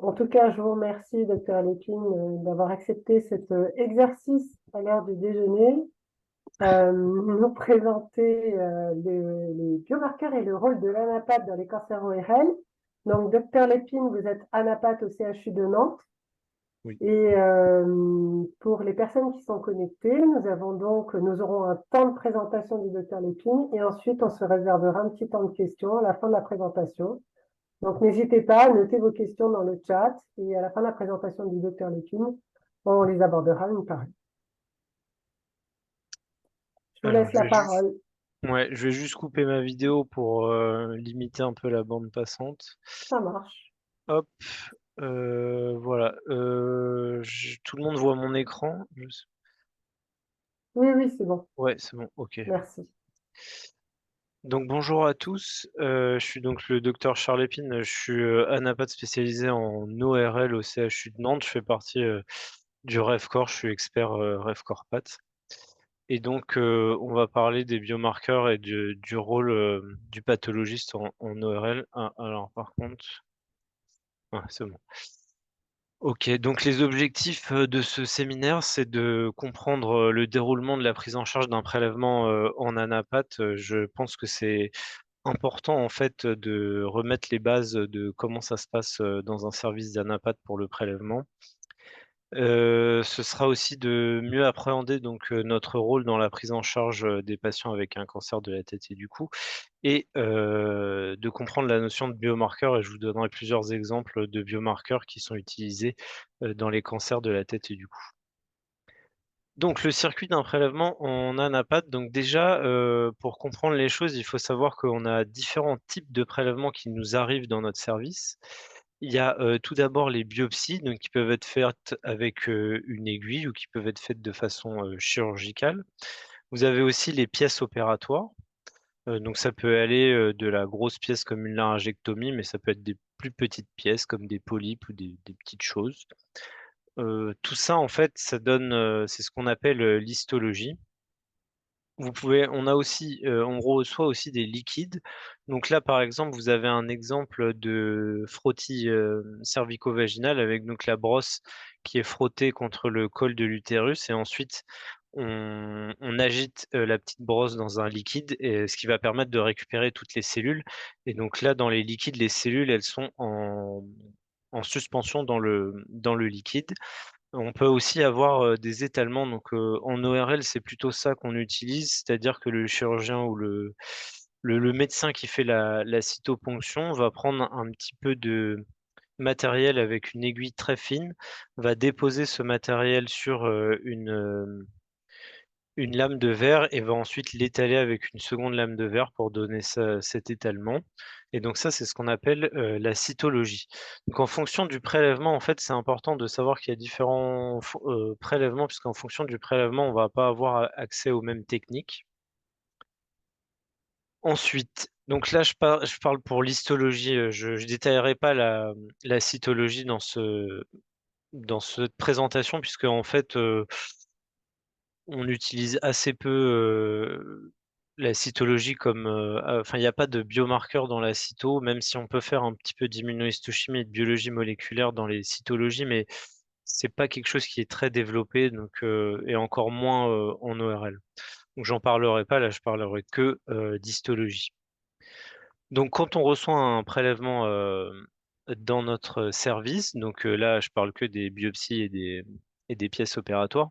En tout cas, je vous remercie, docteur Lépine, d'avoir accepté cet exercice à l'heure du déjeuner, nous présenter les biomarqueurs et le rôle de l'anapathe dans les cancers ORL. Donc, docteur Lépine, vous êtes anapathe au CHU de Nantes. Oui. Et pour les personnes qui sont connectées, nous aurons un temps de présentation du docteur Lépine et ensuite on se réservera un petit temps de questions à la fin de la présentation. Donc, n'hésitez pas à noter vos questions dans le chat et à la fin de la présentation du docteur Lépine, on les abordera une par une. Je vous Alors, laisse la parole. je vais juste couper ma vidéo pour limiter un peu la bande passante. Ça marche. Hop, voilà. Tout le monde voit mon écran? Oui, oui, c'est bon. Ouais, c'est bon, ok. Merci. Donc bonjour à tous, je suis donc le docteur Charles Épine, je suis anapathe spécialisé en ORL au CHU de Nantes, je fais partie du RevCore, je suis expert RevCore Pat. Et donc on va parler des biomarqueurs et du rôle du pathologiste en ORL. Ah, alors par contre, c'est bon. Ok, donc les objectifs de ce séminaire, c'est de comprendre le déroulement de la prise en charge d'un prélèvement en anapathe. Je pense que c'est important en fait de remettre les bases de comment ça se passe dans un service d'anapathe pour le prélèvement. Ce sera aussi de mieux appréhender donc notre rôle dans la prise en charge des patients avec un cancer de la tête et du cou et de comprendre la notion de biomarqueur et je vous donnerai plusieurs exemples de biomarqueurs qui sont utilisés dans les cancers de la tête et du cou. Donc le circuit d'un prélèvement en anapathe, donc déjà, pour comprendre les choses, il faut savoir qu'on a différents types de prélèvements qui nous arrivent dans notre service. Il y a, tout d'abord les biopsies, donc qui peuvent être faites avec, une aiguille ou qui peuvent être faites de façon, chirurgicale. Vous avez aussi les pièces opératoires, donc ça peut aller, de la grosse pièce comme une laryngectomie, mais ça peut être des plus petites pièces comme des polypes ou des petites choses. Tout ça, en fait, ça donne, c'est ce qu'on appelle, l'histologie. On a aussi, on reçoit aussi des liquides. Donc là, par exemple, vous avez un exemple de frottis, cervico-vaginal avec donc la brosse qui est frottée contre le col de l'utérus et ensuite on agite, la petite brosse dans un liquide et ce qui va permettre de récupérer toutes les cellules et donc là, dans les liquides, les cellules, elles sont en suspension dans le liquide. On peut aussi avoir, des étalements donc, en ORL, c'est plutôt ça qu'on utilise, c'est-à-dire que le chirurgien ou le médecin qui fait la cytoponction va prendre un petit peu de matériel avec une aiguille très fine, va déposer ce matériel sur, une lame de verre et va ensuite l'étaler avec une seconde lame de verre pour donner cet étalement. Et donc ça, c'est ce qu'on appelle la cytologie. Donc en fonction du prélèvement, en fait, c'est important de savoir qu'il y a différents prélèvements, puisqu'en fonction du prélèvement, on va pas avoir accès aux mêmes techniques. Ensuite, donc là, je parle pour l'histologie, je ne détaillerai pas la cytologie dans cette présentation, puisque en fait, on utilise assez peu, la cytologie comme, enfin, il n'y a pas de biomarqueur dans la cyto, même si on peut faire un petit peu d'immunohistochimie et de biologie moléculaire dans les cytologies, mais c'est pas quelque chose qui est très développé, donc, et encore moins, en ORL. Donc j'en parlerai pas, là, je parlerai que, d'histologie. Donc quand on reçoit un prélèvement, dans notre service, donc, là, je parle que des biopsies et des pièces opératoires.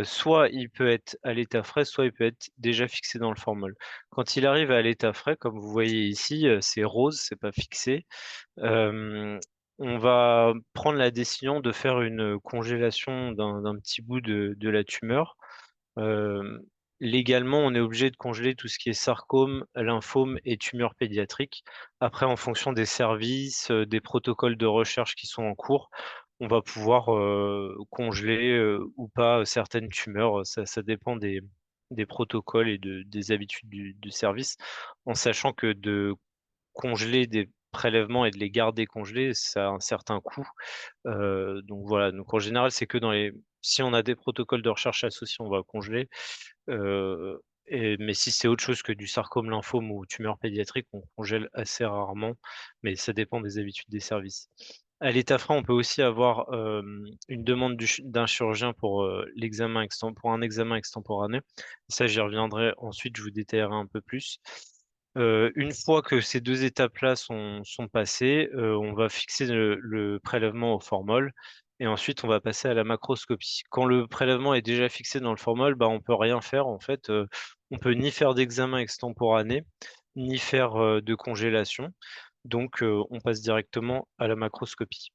Soit il peut être à l'état frais, soit il peut être déjà fixé dans le formol. Quand il arrive à l'état frais, comme vous voyez ici, c'est rose, c'est pas fixé. Hem, on va prendre la décision de faire une congélation d'un petit bout de la tumeur. Hem, légalement, on est obligé de congeler tout ce qui est sarcome, lymphome et tumeurs pédiatriques. Après, en fonction des services, des protocoles de recherche qui sont en cours, on va pouvoir, congeler, ou pas, certaines tumeurs, ça dépend des protocoles et des habitudes du service, en sachant que de congeler des prélèvements et de les garder congelés, ça a un certain coût. Donc voilà, donc en général, c'est que si on a des protocoles de recherche associés, on va congeler, mais si c'est autre chose que du sarcome, lymphome ou tumeur pédiatrique, on congèle assez rarement, mais ça dépend des habitudes des services. À l'état frais, on peut aussi avoir une demande d'un chirurgien pour pour un examen extemporané. Ça, j'y reviendrai ensuite, je vous détaillerai un peu plus. Une fois que ces deux étapes-là sont passées, on va fixer le prélèvement au formol et ensuite on va passer à la macroscopie. Quand le prélèvement est déjà fixé dans le formol, bah, on peut rien faire en fait. On peut ni faire d'examen extemporané, ni faire de congélation. Donc, on passe directement à la macroscopie.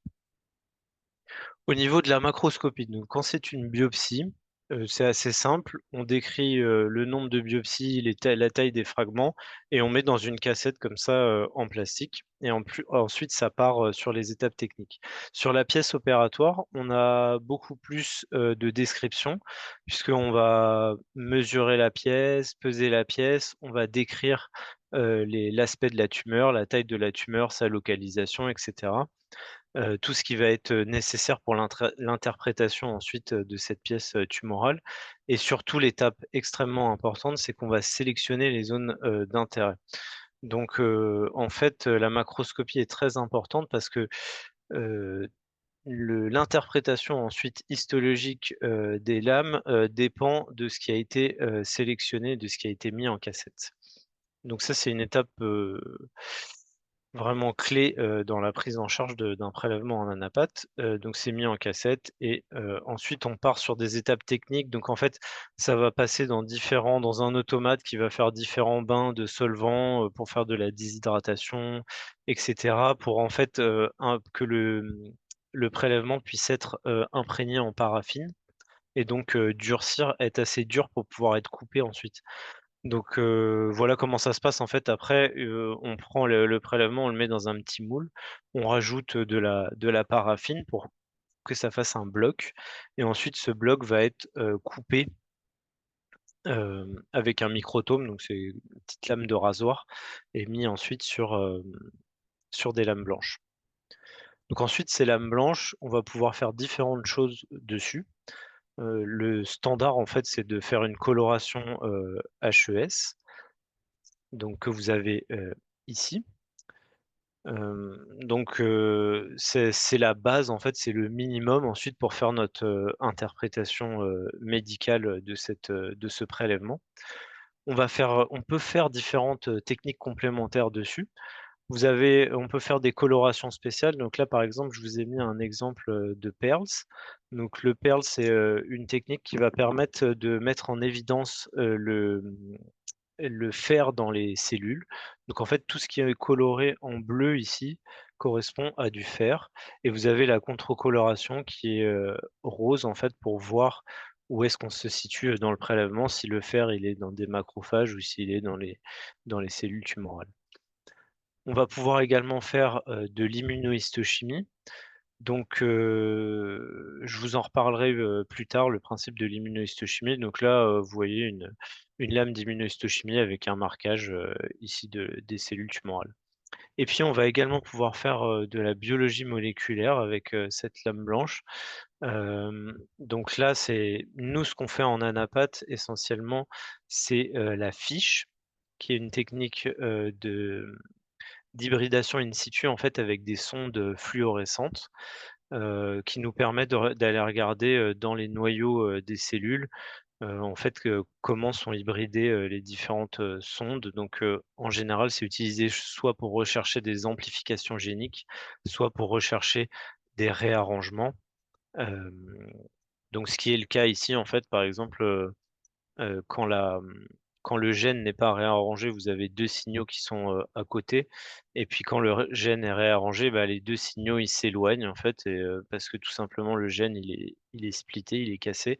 Au niveau de la macroscopie, donc quand c'est une biopsie, c'est assez simple. On décrit le nombre de biopsies, la taille des fragments, et on met dans une cassette comme ça en plastique. Et ensuite, ça part sur les étapes techniques. Sur la pièce opératoire, on a beaucoup plus de description, puisqu'on va mesurer la pièce, peser la pièce, on va décrire l'aspect de la tumeur, la taille de la tumeur, sa localisation, etc. Tout ce qui va être nécessaire pour l'interprétation ensuite de cette pièce tumorale et surtout l'étape extrêmement importante, c'est qu'on va sélectionner les zones d'intérêt. Donc en fait, la macroscopie est très importante parce que, heu, l'interprétation ensuite histologique, des lames, dépend de ce qui a été, sélectionné, de ce qui a été mis en cassette. Donc ça, c'est une étape, vraiment clé, dans la prise en charge d'un prélèvement en anapath, donc c'est mis en cassette et ensuite on part sur des étapes techniques. Donc en fait, ça va passer dans un automate qui va faire différents bains de solvant, pour faire de la déshydratation et cetera, pour en fait, que le prélèvement puisse être, imprégné en paraffine et donc durcir, être assez dur pour pouvoir être coupé ensuite. Donc voilà comment ça se passe en fait. Après, on prend le prélèvement, on le met dans un petit moule, on rajoute de la paraffine pour que ça fasse un bloc et ensuite ce bloc va être, coupé, avec un microtome, donc c'est une petite lame de rasoir et mis ensuite sur des lames blanches. Donc ensuite ces lames blanches, on va pouvoir faire différentes choses dessus. Le standard en fait, c'est de faire une coloration, HES, donc que vous avez, ici. Donc c'est la base en fait, c'est le minimum ensuite pour faire notre, interprétation, médicale, de ce prélèvement. On peut faire différentes, techniques complémentaires dessus. On peut faire des colorations spéciales. Donc là, par exemple, je vous ai mis un exemple, de Pearls. Donc le Pearls, c'est, une technique qui va permettre, de mettre en évidence, le fer dans les cellules. Donc en fait, tout ce qui est coloré en bleu ici correspond à du fer et vous avez la contre-coloration qui est, rose en fait pour voir où est-ce qu'on se situe, dans le prélèvement, si le fer il est dans des macrophages ou s'il est dans les cellules tumorales. On va pouvoir également faire, de l'immunohistochimie. Donc, je vous en reparlerai, plus tard, le principe de l'immunohistochimie. Donc là, vous voyez une lame d'immunohistochimie avec un marquage, ici des cellules tumorales. Et puis on va également pouvoir faire, de la biologie moléculaire avec, cette lame blanche. Donc là, c'est nous ce qu'on fait en anapath essentiellement, c'est, la fiche, qui est une technique, d'hybridation in situ en fait avec des sondes, fluorescentes qui nous permet d'aller regarder, dans les noyaux, des cellules, en fait, comment sont hybridées, les différentes, sondes. Donc, en général, c'est utilisé soit pour rechercher des amplifications géniques, soit pour rechercher des réarrangements. Hem, donc ce qui est le cas ici, en fait, par exemple, Heu, quand la, mmh, quand le gène n'est pas réarrangé, vous avez 2 signaux qui sont, à côté et puis quand le gène est réarrangé, bah, les 2 signaux, ils s'éloignent en fait et parce que tout simplement le gène il est splitté, il est cassé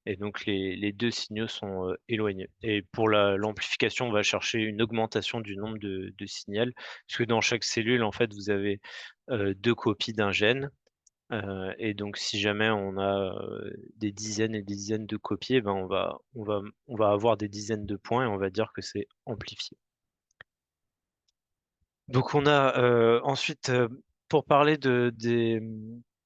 et donc les 2 signaux sont, éloignés et pour l'amplification, on va chercher une augmentation du nombre de signaux, puisque dans chaque cellule, en fait, vous avez, 2 copies d'un gène. Et donc si jamais on a, des dizaines et des dizaines de copies et ben, on va avoir des dizaines de points et on va dire que c'est amplifié. Donc on a, ensuite, pour parler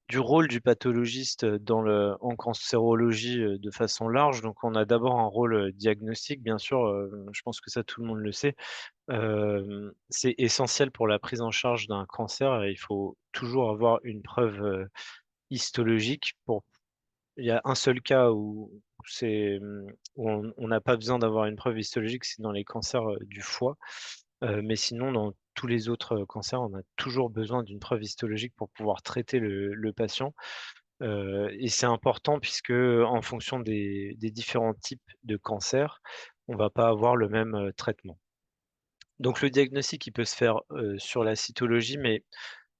du rôle du pathologiste en cancérologie de façon large. Donc, on a d'abord un rôle diagnostique, bien sûr, je pense que ça tout le monde le sait. C'est essentiel pour la prise en charge d'un cancer et il faut toujours avoir une preuve histologique pour il y a un seul cas où on n'a pas besoin d'avoir une preuve histologique, c'est dans les cancers, du foie. Mais sinon, dans tous les autres, cancers, on a toujours besoin d'une preuve histologique pour pouvoir traiter le patient. Et c'est important puisque, en fonction des différents types de cancers, on va pas avoir le même, traitement. Donc le diagnostic, il peut se faire, sur la cytologie, mais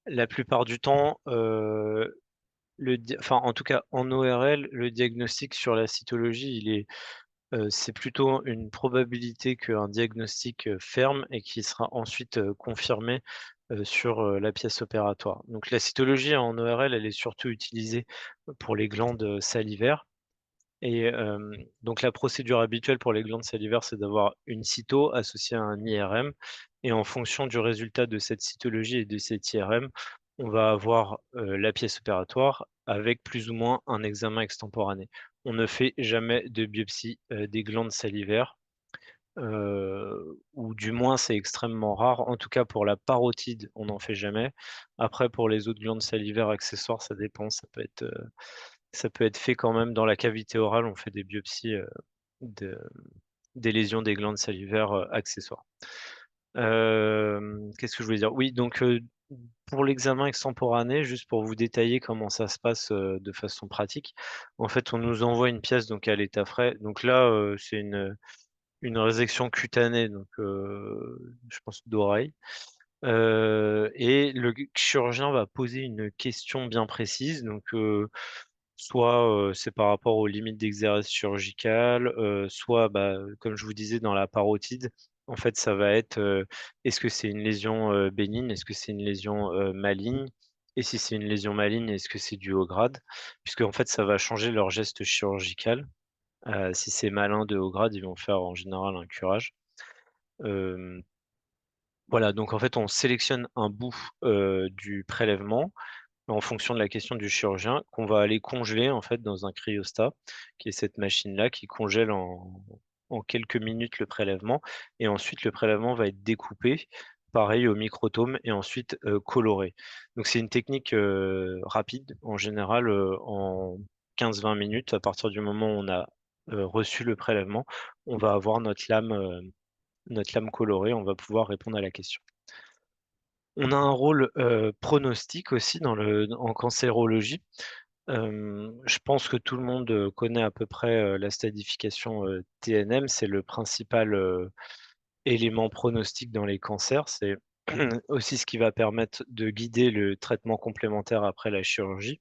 la plupart du temps, enfin, en tout cas, en ORL, le diagnostic sur la cytologie, c'est plutôt une probabilité qu'un diagnostic, ferme et qui sera ensuite, confirmé, sur, la pièce opératoire. Donc la cytologie en ORL, elle est surtout utilisée pour les glandes, salivaires et donc la procédure habituelle pour les glandes salivaires, c'est d'avoir une cyto associée à un IRM et en fonction du résultat de cette cytologie et de cet IRM, on va avoir, la pièce opératoire avec plus ou moins un examen extemporané. On ne fait jamais de biopsie, des glandes salivaires, ou du moins c'est extrêmement rare. En tout cas pour la parotide, on n'en fait jamais. Après pour les autres glandes salivaires accessoires, ça dépend, ça peut être fait quand même dans la cavité orale, on fait des biopsies, de des lésions des glandes salivaires, accessoires. Qu'est-ce que je voulais dire? Oui, donc pour l'examen extemporané, juste pour vous détailler comment ça se passe, de façon pratique. En fait, on nous envoie une pièce donc à l'état frais. Donc là, c'est une résection cutanée, donc je pense d'oreille. Et le chirurgien va poser une question bien précise, donc soit, c'est par rapport aux limites d'exercice chirurgical, soit, bah, comme je vous disais dans la parotide, en fait, ça va être, est-ce que c'est une lésion, bénigne? Est-ce que c'est une lésion, maligne? Et si c'est une lésion maligne, est-ce que c'est du haut grade? Puisqu'en fait, ça va changer leur geste chirurgical. Si c'est malin de haut grade, ils vont faire en général un curage. Hem, voilà, donc en fait, on sélectionne un bout, du prélèvement en fonction de la question du chirurgien, qu'on va aller congeler en fait dans un cryostat, qui est cette machine-là qui congèle en quelques minutes le prélèvement et ensuite le prélèvement va être découpé, pareil au microtome et ensuite, coloré. Donc c'est une technique, rapide, en général, en 15-20 minutes, à partir du moment où on a, reçu le prélèvement, on va avoir notre lame colorée, on va pouvoir répondre à la question. On a un rôle, pronostic aussi en cancérologie. Je pense que tout le monde, connaît à peu près, la stadification, TNM. C'est le principal, élément pronostic dans les cancers. C'est aussi ce qui va permettre de guider le traitement complémentaire après la chirurgie.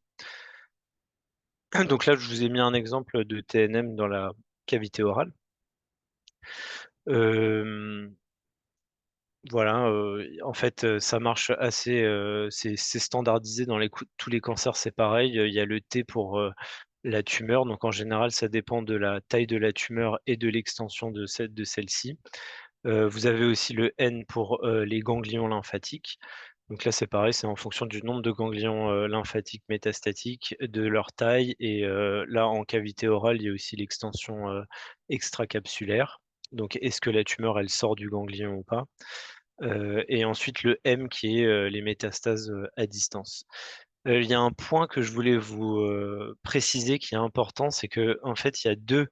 Donc là, je vous ai mis un exemple de TNM dans la cavité orale. Hem Voilà, en fait, ça marche assez, c'est standardisé dans tous les cancers, c'est pareil, il y a le T pour, la tumeur, donc en général, ça dépend de la taille de la tumeur et de l'extension de celle-ci. Vous avez aussi le N pour, les ganglions lymphatiques. Donc là, c'est pareil, c'est en fonction du nombre de ganglions, lymphatiques métastatiques, de leur taille et là, en cavité orale, il y a aussi l'extension, extracapsulaire. Donc est-ce que la tumeur, elle sort du ganglion ou pas? Et ensuite le M qui est, les métastases, à distance. Il y a un point que je voulais vous, préciser qui est important, c'est que en fait, il y a 2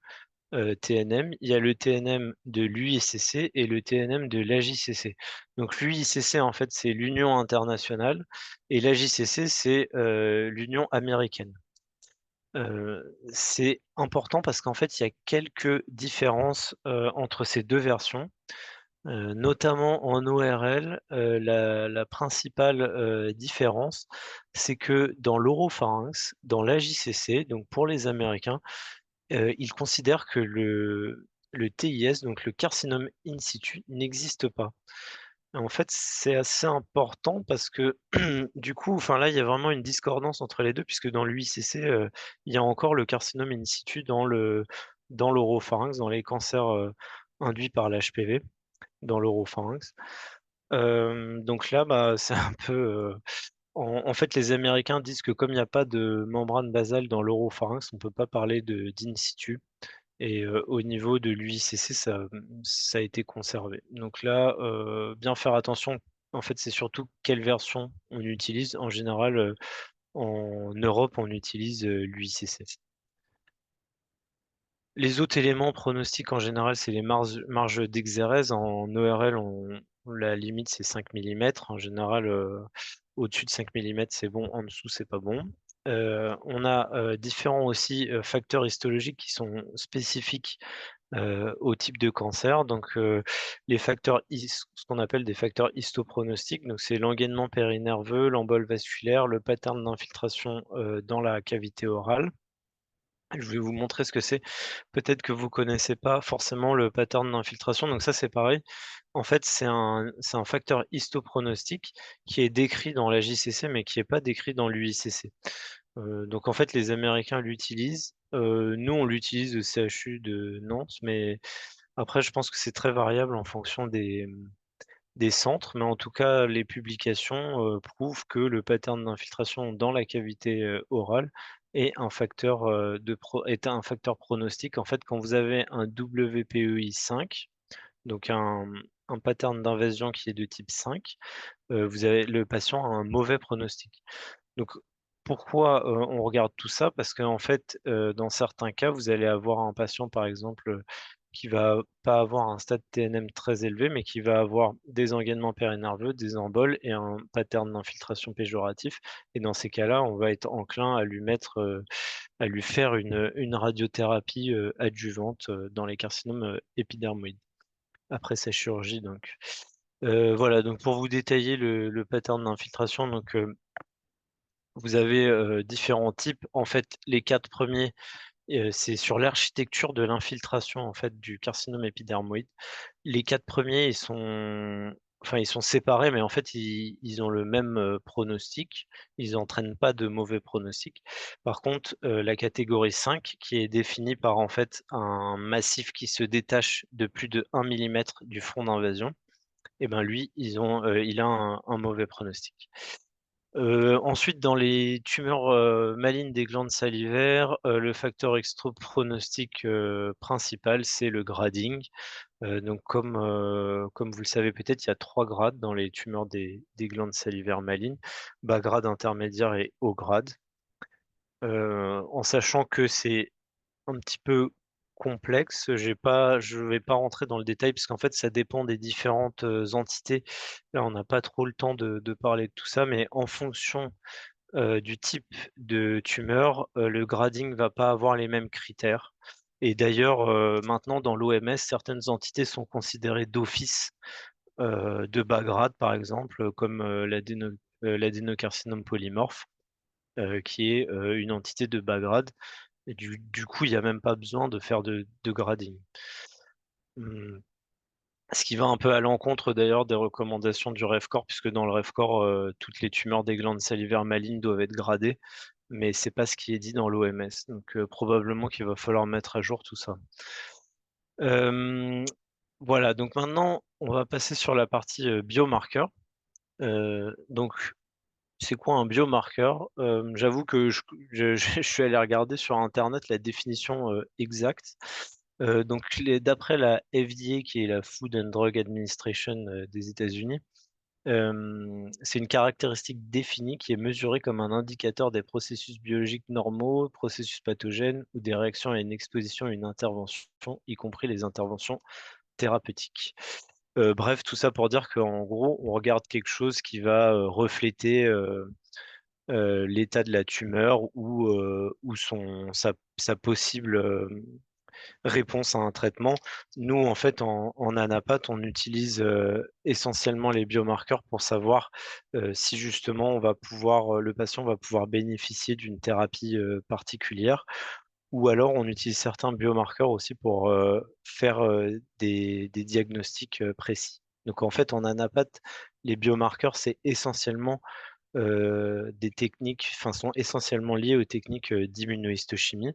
TNM. Il y a le TNM de l'UICC et le TNM de l'AJCC. Donc l'UICC, en fait, c'est l'Union internationale et l'AJCC, c'est, l'Union américaine. C'est important parce qu'en fait, il y a quelques différences, entre ces 2 versions. Notamment en ORL, la principale, différence, c'est que dans l'oropharynx, dans l'AJCC, donc pour les Américains, ils considèrent que le TIS, donc le carcinome in situ, n'existe pas. En fait, c'est assez important parce que du coup, enfin là, il y a vraiment une discordance entre les 2 puisque dans l'UICC, il y a encore le carcinome in situ dans l'oropharynx, dans les cancers, induits par l'HPV dans l'oropharynx. Donc là, bah, c'est un peu, En fait, les Américains disent que comme il n'y a pas de membrane basale dans l'oropharynx, on ne peut pas parler d'in situ. Et au niveau de l'UICC, ça a été conservé. Donc là, bien faire attention. En fait, c'est surtout quelle version on utilise. En général, en Europe, on utilise l'UICC. Les autres éléments pronostiques, en général, c'est les marges d'exérèse. En ORL, la limite, c'est 5 millimètres. En général, au-dessus de 5 millimètres, c'est bon. En dessous, c'est pas bon. On a différents aussi facteurs histologiques qui sont spécifiques au type de cancer. Donc, les facteurs, ce qu'on appelle des facteurs histopronostiques, donc c'est l'engainement périnerveux, l'embole vasculaire, le pattern d'infiltration dans la cavité orale. Je vais vous montrer ce que c'est. Peut-être que vous connaissez pas forcément le pattern d'infiltration. Donc ça, c'est pareil. En fait, c'est un facteur histopronostique qui est décrit dans la JCC, mais qui n'est pas décrit dans l'UICC. Donc en fait, les Américains l'utilisent. Nous, on l'utilise au CHU de Nantes, mais après, je pense que c'est très variable en fonction des centres, mais en tout cas, les publications prouvent que le pattern d'infiltration dans la cavité orale est un facteur pronostic. En fait, quand vous avez un WPEI 5, donc un pattern d'invasion qui est de type 5, le patient a un mauvais pronostic. Donc, pourquoi on regarde tout ça? Parce qu'en fait, dans certains cas, vous allez avoir un patient, par exemple, qui va pas avoir un stade TNM très élevé, mais qui va avoir des engainements périnerveux, des emboles et un pattern d'infiltration péjoratif. Et dans ces cas-là, on va être enclin à à lui faire une radiothérapie adjuvante dans les carcinomes épidermoïdes après sa chirurgie. Donc, voilà. Donc, pour vous détailler le pattern d'infiltration, donc vous avez différents types. En fait, les 4 premiers, c'est sur l'architecture de l'infiltration en fait du carcinome épidermoïde. Les 4 premiers, ils sont séparés, mais en fait, ils ont le même pronostic. Ils n'entraînent pas de mauvais pronostics. Par contre, la catégorie 5, qui est définie par en fait un massif qui se détache de plus de 1 millimètre du front d'invasion, et ben lui, il a un mauvais pronostic. Ensuite, dans les tumeurs malignes des glandes salivaires, le facteur extra-pronostic principal, c'est le grading. Donc, comme vous le savez peut-être, il y a 3 grades dans les tumeurs des glandes salivaires malignes: bas grade, intermédiaire et haut grade. En sachant que c'est un petit peu complexe, je vais pas rentrer dans le détail parce qu'en fait, ça dépend des différentes entités. Là, on n'a pas trop le temps de parler de tout ça, mais en fonction du type de tumeur, le grading va pas avoir les mêmes critères. Et d'ailleurs, maintenant dans l'OMS, certaines entités sont considérées d'office de bas grade, par exemple, comme l'adénocarcinome polymorphe, qui est une entité de bas grade. Et du coup, il n'y a même pas besoin de faire de grading. Hum, Ce qui va un peu à l'encontre d'ailleurs des recommandations du REFCOR, puisque dans le REFCOR, toutes les tumeurs des glandes salivaires malignes doivent être gradées, mais c'est pas ce qui est dit dans l'OMS. Donc probablement qu'il va falloir mettre à jour tout ça. Euh, voilà, donc maintenant on va passer sur la partie biomarqueur. Donc c'est quoi un biomarqueur? J'avoue que je suis allé regarder sur Internet la définition exacte. Donc, d'après la FDA, qui est la Food and Drug Administration des États-Unis, c'est une caractéristique définie qui est mesurée comme un indicateur des processus biologiques normaux, processus pathogènes ou des réactions à une exposition à une intervention, y compris les interventions thérapeutiques. Bref, tout ça pour dire qu'en gros, on regarde quelque chose qui va refléter l'état de la tumeur ou sa possible réponse à un traitement. Nous, en fait, en Anapat, on utilise essentiellement les biomarqueurs pour savoir si justement le patient va pouvoir bénéficier d'une thérapie particulière, ou alors on utilise certains biomarqueurs aussi pour faire des diagnostics précis. Donc en fait, en Anapat, les biomarqueurs, c'est essentiellement des techniques, enfin, sont essentiellement liées aux techniques d'immunohistochimie.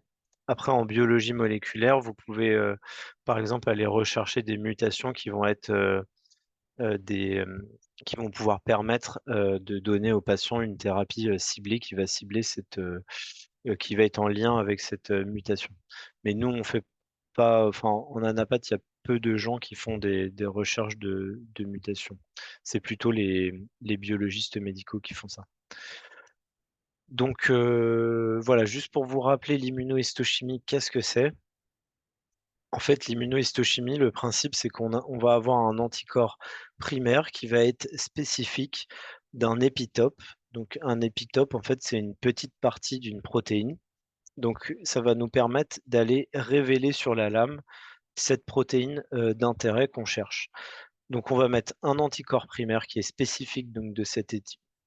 Après, en biologie moléculaire, vous pouvez, par exemple, aller rechercher des mutations qui vont être des qui vont pouvoir permettre de donner aux patients une thérapie ciblée qui va cibler qui va être en lien avec cette mutation. Mais nous, on fait pas, enfin, en Anapat, il y a peu de gens qui font des recherches de mutations. C'est plutôt les biologistes médicaux qui font ça. Donc voilà, juste pour vous rappeler l'immunohistochimie, qu'est-ce que c'est? En fait, l'immunohistochimie, le principe, c'est on va avoir un anticorps primaire qui va être spécifique d'un épitope. Donc un épitope, en fait, c'est une petite partie d'une protéine. Donc ça va nous permettre d'aller révéler sur la lame cette protéine d'intérêt qu'on cherche. Donc on va mettre un anticorps primaire qui est spécifique donc, de cet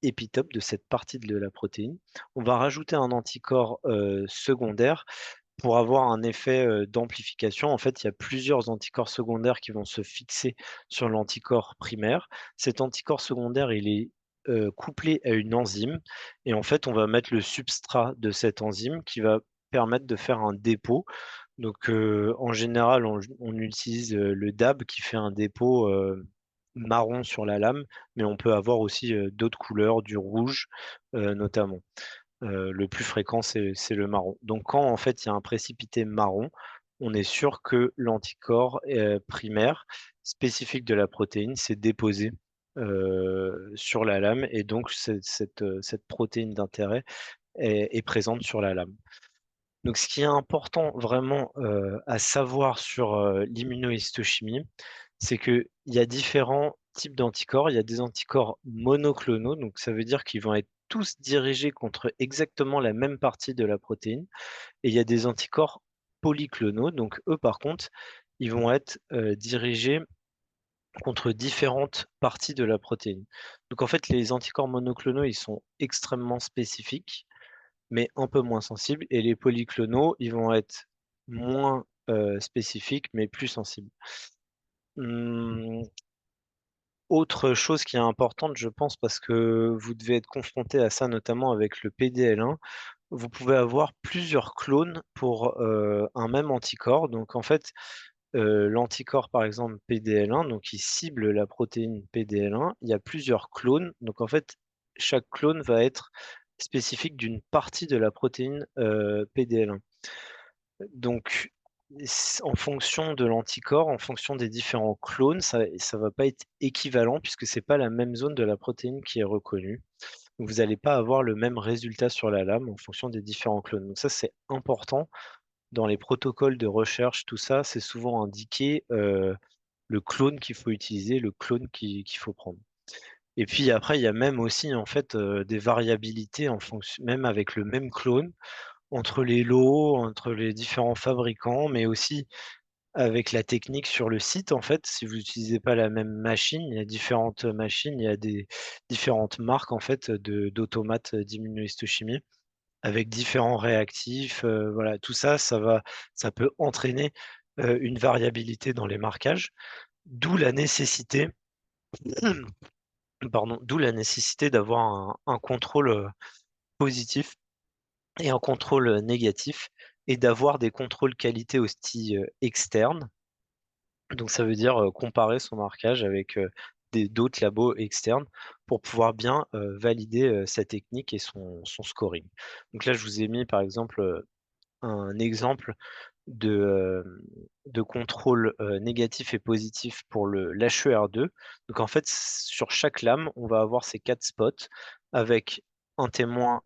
épitope, de cette partie de la protéine. On va rajouter un anticorps secondaire pour avoir un effet d'amplification. En fait, il y a plusieurs anticorps secondaires qui vont se fixer sur l'anticorps primaire. Cet anticorps secondaire, il est couplé à une enzyme et en fait, on va mettre le substrat de cette enzyme qui va permettre de faire un dépôt. Donc, en général, on utilise le DAB qui fait un dépôt marron sur la lame, mais on peut avoir aussi d'autres couleurs, du rouge notamment. Le plus fréquent, c'est le marron. Donc, quand en fait il y a un précipité marron, on est sûr que l'anticorps primaire spécifique de la protéine s'est déposé sur la lame et donc cette protéine d'intérêt est présente sur la lame. Donc, ce qui est important vraiment à savoir sur l'immunohistochimie, c'est qu'il y a différents types d'anticorps. Il y a des anticorps monoclonaux, donc ça veut dire qu'ils vont être tous dirigés contre exactement la même partie de la protéine. Et il y a des anticorps polyclonaux, donc eux par contre, ils vont être dirigés contre différentes parties de la protéine. Donc en fait, les anticorps monoclonaux, ils sont extrêmement spécifiques mais un peu moins sensibles. Et les polyclonaux, ils vont être moins spécifiques, mais plus sensibles. Hum, Autre chose qui est importante, je pense, parce que vous devez être confronté à ça, notamment avec le PDL1, vous pouvez avoir plusieurs clones pour un même anticorps. Donc en fait, l'anticorps, par exemple, PDL1, donc il cible la protéine PDL1, il y a plusieurs clones. Donc en fait, chaque clone va être spécifique d'une partie de la protéine PDL1. Donc, en fonction de l'anticorps, en fonction des différents clones, ça ne va pas être équivalent puisque c'est pas la même zone de la protéine qui est reconnue. Donc, vous n'allez pas avoir le même résultat sur la lame en fonction des différents clones. Donc ça, c'est important. Dans les protocoles de recherche, tout ça, c'est souvent indiqué le clone qu'il faut utiliser, le clone qu'il faut prendre. Et puis après, il y a même aussi en fait des variabilités en fonction, même avec le même clone, entre les lots, entre les différents fabricants, mais aussi avec la technique sur le site. En fait, si vous n'utilisez pas la même machine, il y a différentes machines, il y a des différentes marques en fait d'automates d'immunohistochimie avec différents réactifs. Voilà, tout ça, ça peut entraîner une variabilité dans les marquages, d'où la nécessité, pardon, d'où la nécessité d'avoir un contrôle positif et un contrôle négatif et d'avoir des contrôles qualité aussi externes. Donc ça veut dire comparer son marquage avec d'autres labos externes pour pouvoir bien valider sa technique et son scoring. Donc là, je vous ai mis par exemple un exemple de contrôle négatif et positif pour l'HER2. Donc en fait, sur chaque lame, on va avoir ces 4 spots avec un témoin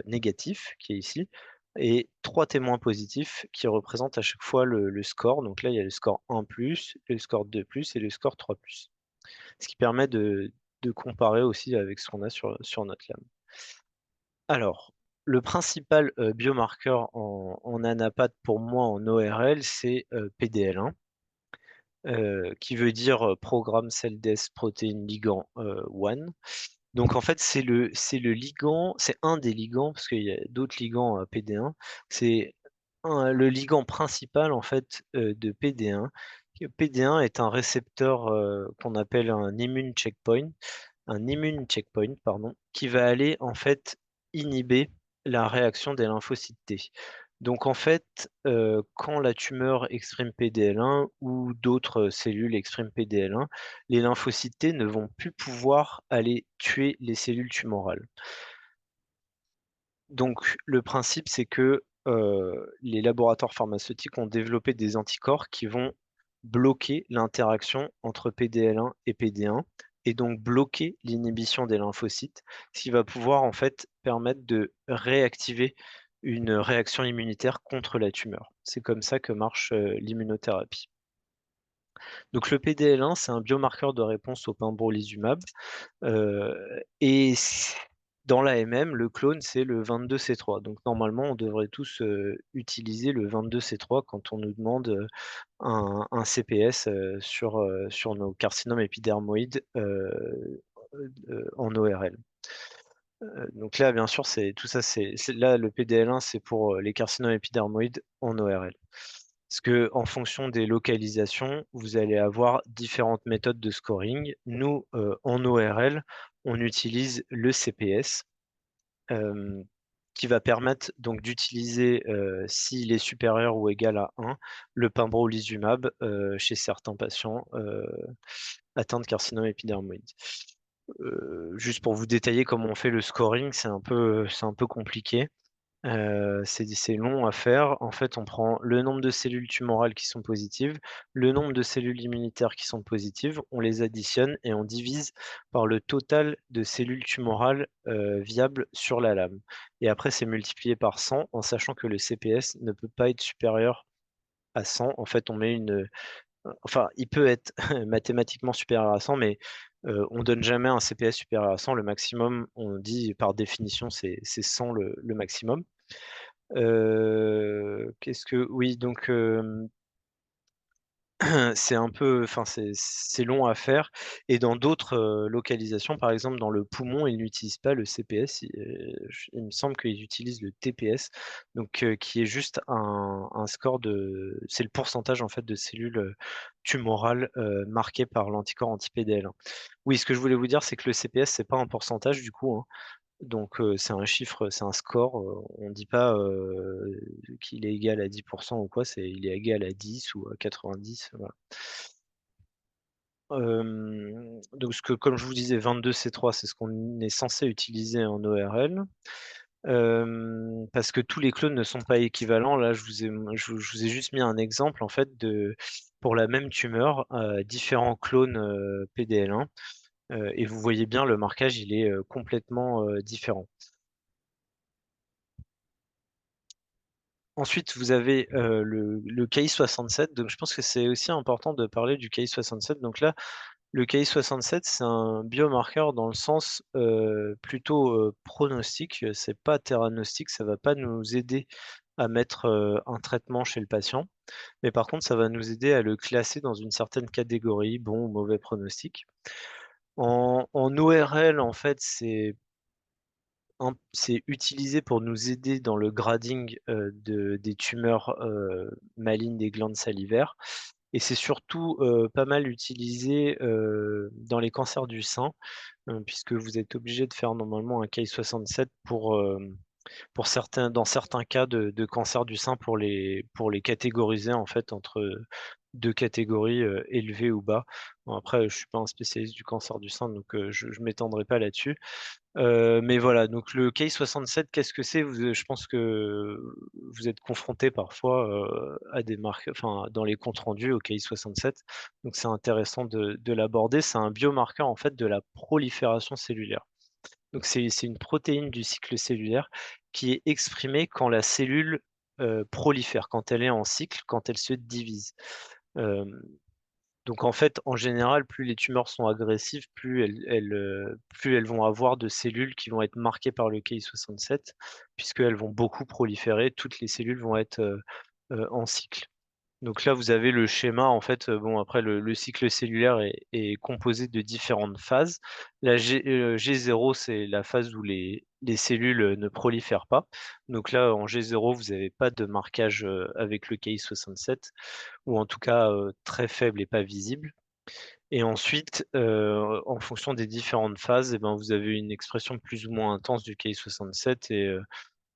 négatif qui est ici et 3 témoins positifs qui représentent à chaque fois le score. Donc là, il y a le score 1+, le score 2+, et le score 3+. Ce qui permet de comparer aussi avec ce qu'on a sur notre lame. Alors, le principal biomarqueur en anapath pour moi en ORL, c'est PDL1, qui veut dire Programme Cell Death Protein Ligand 1. Donc en fait, c'est le ligand, c'est un des ligands, parce qu'il y a d'autres ligands PD1. C'est le ligand principal en fait de PD1. PD1 est un récepteur qu'on appelle un immune checkpoint, pardon, qui va aller en fait inhiber la réaction des lymphocytes T. Donc en fait, quand la tumeur exprime PDL1 ou d'autres cellules expriment PDL1, les lymphocytes T ne vont plus pouvoir aller tuer les cellules tumorales. Donc le principe, c'est que, les laboratoires pharmaceutiques ont développé des anticorps qui vont bloquer l'interaction entre PDL1 et PD1 et donc bloquer l'inhibition des lymphocytes, ce qui va pouvoir en fait permettre de réactiver une réaction immunitaire contre la tumeur. C'est comme ça que marche, l'immunothérapie. Donc le PDL1, c'est un biomarqueur de réponse au pembrolizumab. Et dans l'AMM, le clone, c'est le 22C3. Donc normalement, on devrait tous utiliser le 22C3 quand on nous demande un CPS sur nos carcinomes épidermoïdes en ORL. Donc là, bien sûr, tout ça, là, le PDL1, c'est pour les carcinomes épidermoïdes en ORL. Parce que en fonction des localisations, vous allez avoir différentes méthodes de scoring. Nous, en ORL, on utilise le CPS, euh, qui va permettre donc d'utiliser, s'il est supérieur ou égal à 1, le pembrolizumab chez certains patients atteints de carcinome épidermoïde. Juste pour vous détailler comment on fait le scoring, c'est un peu compliqué. C'est long à faire. En fait, on prend le nombre de cellules tumorales qui sont positives, le nombre de cellules immunitaires qui sont positives, on les additionne et on divise par le total de cellules tumorales viables sur la lame. Et après, c'est multiplié par 100 en sachant que le CPS ne peut pas être supérieur à 100. En fait, on met enfin, il peut être mathématiquement supérieur à 100, mais on donne jamais un CPS supérieur à 100. Le maximum, on dit par définition, c'est 100 le maximum. Qu'est-ce que oui, donc c'est un peu enfin, c'est long à faire et dans d'autres, localisations, par exemple dans le poumon, ils n'utilisent pas le CPS, il me semble qu'ils utilisent le TPS, donc qui est juste un score c'est le pourcentage en fait de cellules, tumorales, marquées par l'anticorps anti-PDL1. Oui, ce que je voulais vous dire, c'est que le CPS, c'est pas un pourcentage du coup, hein. Donc c'est un chiffre, c'est un score, on ne dit pas, qu'il est égal à 10 ou quoi, il est égal à 10 ou à 90, voilà. Donc comme je vous disais, 22C3, c'est ce qu'on est censé utiliser en ORL. Parce que tous les clones ne sont pas équivalents. Là, je vous ai juste mis un exemple en fait pour la même tumeur, différents clones, PDL1, et vous voyez bien le marquage, il est, complètement, différent. Ensuite, vous avez le Ki-67. Donc, je pense que c'est aussi important de parler du Ki-67. Donc là, le Ki-67, c'est un biomarqueur dans le sens plutôt pronostic. C'est pas theranostique. Ça va pas nous aider à mettre un traitement chez le patient. Mais par contre, ça va nous aider à le classer dans une certaine catégorie, bon ou mauvais pronostic. En ORL, en fait, c'est utilisé pour nous aider dans le grading des tumeurs malignes des glandes salivaires. Et c'est surtout pas mal utilisé dans les cancers du sein, puisque vous êtes obligé de faire normalement un Ki-67 dans certains cas de cancer du sein pour les catégoriser en fait entre deux catégories élevées ou bas. Bon, après, je suis pas un spécialiste du cancer du sein, donc je ne m'étendrai pas là-dessus. Mais voilà, donc le Ki-67, qu'est-ce que c'est? Je pense que vous êtes confronté parfois à des marques, enfin, dans les comptes rendus au Ki-67. Donc c'est intéressant de l'aborder. C'est un biomarqueur en fait de la prolifération cellulaire. Donc c'est une protéine du cycle cellulaire qui est exprimée quand la cellule prolifère, quand elle est en cycle, quand elle se divise. Euh, donc en fait, en général, plus les tumeurs sont agressives, plus elles vont avoir de cellules qui vont être marquées par le Ki-67, puisqu'elles vont beaucoup proliférer, toutes les cellules vont être en cycle. Donc là, vous avez le schéma, en fait, bon après le cycle cellulaire est composé de différentes phases. La G0, c'est la phase où les cellules ne prolifèrent pas. Donc là, en G0, vous n'avez pas de marquage avec le Ki-67, ou en tout cas très faible et pas visible. Et ensuite, en fonction des différentes phases, eh ben, vous avez une expression plus ou moins intense du Ki-67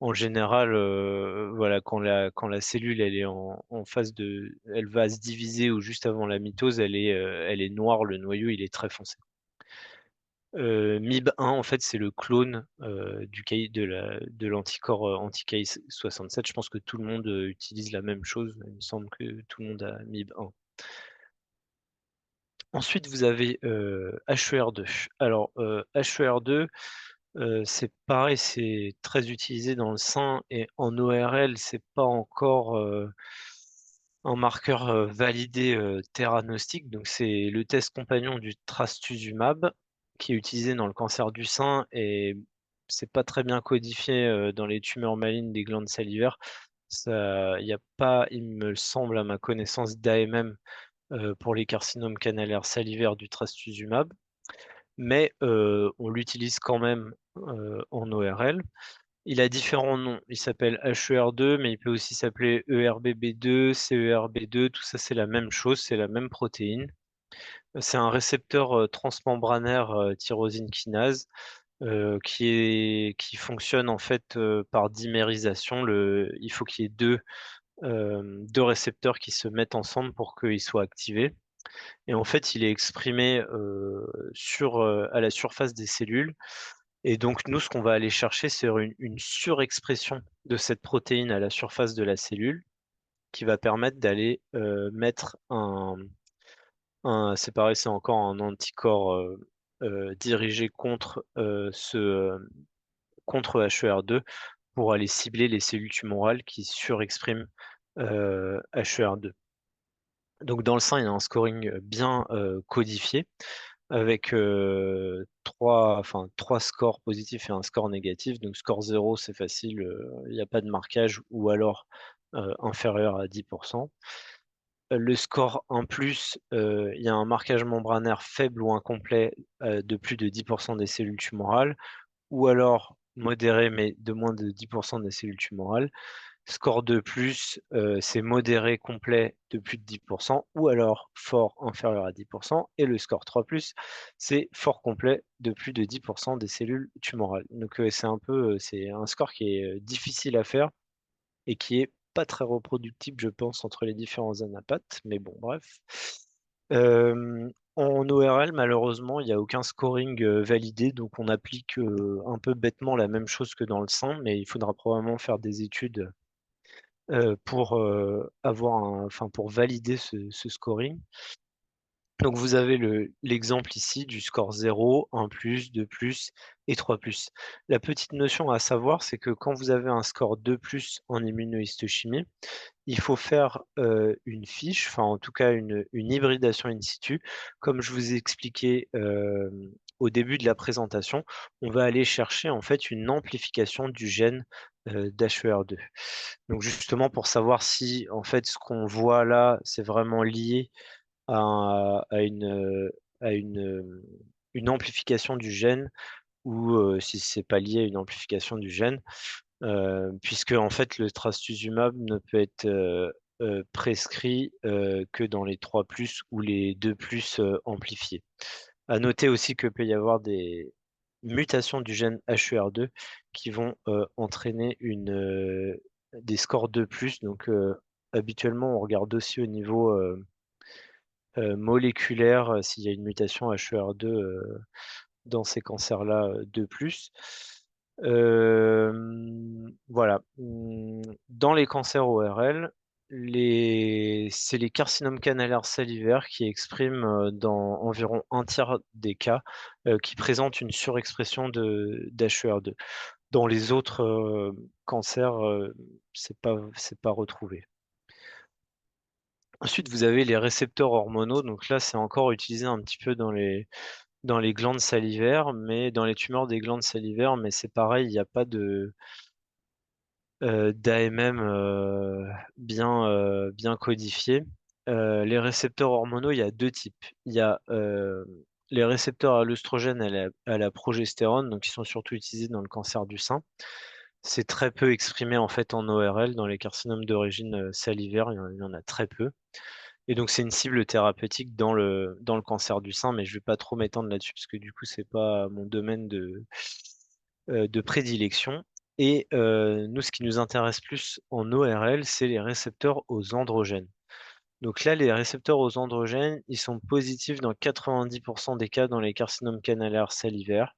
En général, voilà, quand la cellule elle est en phase elle va se diviser ou juste avant la mitose, elle est noire, le noyau il est très foncé. MIB1 en fait c'est le clone du CAI de l'anticorps anti-CAI67. Je pense que tout le monde utilise la même chose. Il me semble que tout le monde a MIB1. Ensuite, vous avez HER2. Alors, HER2, c'est pareil, c'est très utilisé dans le sein et en ORL, c'est pas encore un marqueur validé theranostique. Donc, c'est le test compagnon du trastuzumab qui est utilisé dans le cancer du sein et c'est pas très bien codifié dans les tumeurs malignes des glandes salivaires. Il n'y a pas, il me semble, à ma connaissance, d'AMM pour les carcinomes canalaires salivaires du trastuzumab, mais on l'utilise quand même en ORL. Il a différents noms. Il s'appelle HER2, mais il peut aussi s'appeler ERBB2, CERB2. Tout ça, c'est la même chose, c'est la même protéine. C'est un récepteur transmembranaire tyrosine kinase qui fonctionne en fait par dimérisation. Il faut qu'il y ait deux récepteurs qui se mettent ensemble pour qu'ils soient activés. Et en fait, il est exprimé à la surface des cellules. Et donc, nous, ce qu'on va aller chercher, c'est une surexpression de cette protéine à la surface de la cellule qui va permettre d'aller mettre c'est pareil, c'est encore un anticorps dirigé contre HER2 pour aller cibler les cellules tumorales qui surexpriment HER2. Donc dans le sein, il y a un scoring bien codifié avec trois scores positifs et un score négatif. Donc score 0, c'est facile, il n'y a pas de marquage ou alors inférieur à 10%. Le score 1+, il y a un marquage membranaire faible ou incomplet de plus de 10% des cellules tumorales, ou alors modéré mais de moins de 10% des cellules tumorales. Score 2+, c'est modéré complet de plus de 10%, ou alors fort inférieur à 10%. Et le score 3+, c'est fort complet de plus de 10% des cellules tumorales. Donc c'est un score qui est difficile à faire et qui est pas très reproductible, je pense, entre les différents anapathes. Mais bon, bref. En ORL, malheureusement, il n'y a aucun scoring validé, donc on applique un peu bêtement la même chose que dans le sein, mais il faudra probablement faire des études pour pour valider ce scoring. Donc vous avez l'exemple ici du score 0, 1+, 2+, et 3+. La petite notion à savoir, c'est que quand vous avez un score 2+ en immunohistochimie, il faut faire une fiche, enfin en tout cas une hybridation in situ. Comme je vous ai expliqué au début de la présentation, on va aller chercher en fait une amplification du gène d'HER2. Donc justement pour savoir si en fait ce qu'on voit là, c'est vraiment lié à une amplification du gène ou si c'est pas lié à une amplification du gène, puisque en fait le trastuzumab ne peut être prescrit que dans les 3+ ou les 2+ amplifiés. À noter aussi que peut y avoir des mutations du gène HER2 qui vont entraîner des scores 2+. Donc habituellement on regarde aussi au niveau moléculaire s'il y a une mutation HER2 dans ces cancers-là 2+. Voilà. Dans les cancers ORL, c'est les carcinomes canalaires salivaires qui expriment dans environ un tiers des cas qui présentent une surexpression d'HER2. Dans les autres cancers, c'est pas retrouvé. Ensuite, vous avez les récepteurs hormonaux. Donc là, c'est encore utilisé un petit peu dans les glandes salivaires, mais dans les tumeurs des glandes salivaires, mais c'est pareil, il n'y a pas d'AMM bien codifié. Les récepteurs hormonaux, il y a deux types. Il y a les récepteurs à l'œstrogène et à la progestérone, donc qui sont surtout utilisés dans le cancer du sein. C'est très peu exprimé en fait en ORL, dans les carcinomes d'origine salivaire, il y en a très peu. Et donc c'est une cible thérapeutique dans le cancer du sein, mais je vais pas trop m'étendre là-dessus parce que du coup c'est pas mon domaine de prédilection. Et nous, ce qui nous intéresse plus en ORL, c'est les récepteurs aux androgènes. Donc là, les récepteurs aux androgènes, ils sont positifs dans 90% des cas dans les carcinomes canalaires salivaires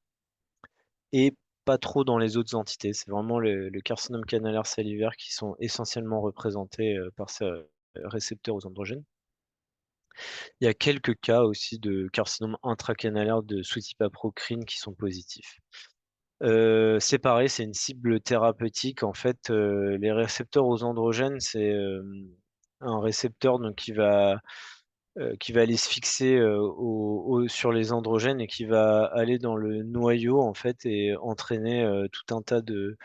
et pas trop dans les autres entités. C'est vraiment le carcinome canalaire salivaire qui sont essentiellement représentés par ces récepteurs aux androgènes. Il y a quelques cas aussi de carcinome intracanalaire de sous-type apocrine qui sont positifs. C'est pareil, c'est une cible thérapeutique. En fait, les récepteurs aux androgènes, c'est un récepteur donc, qui va aller se fixer sur les androgènes et qui va aller dans le noyau en fait et entraîner tout un tas de.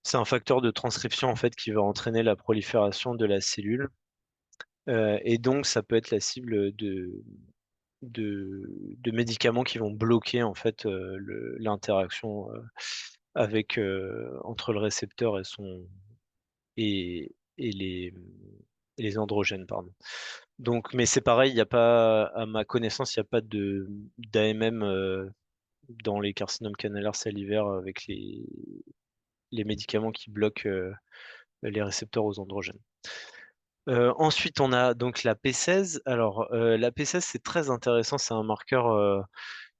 C'est un facteur de transcription en fait qui va entraîner la prolifération de la cellule. Et donc, ça peut être la cible de médicaments qui vont bloquer en fait l'interaction avec entre le récepteur et les androgènes, pardon. Donc, mais c'est pareil, il n'y a pas, à ma connaissance, il n'y a pas de d'AMM dans les carcinomes canalaires salivaires avec les médicaments qui bloquent les récepteurs aux androgènes. Ensuite, on a donc la P16. Alors, la P16, c'est très intéressant. C'est un marqueur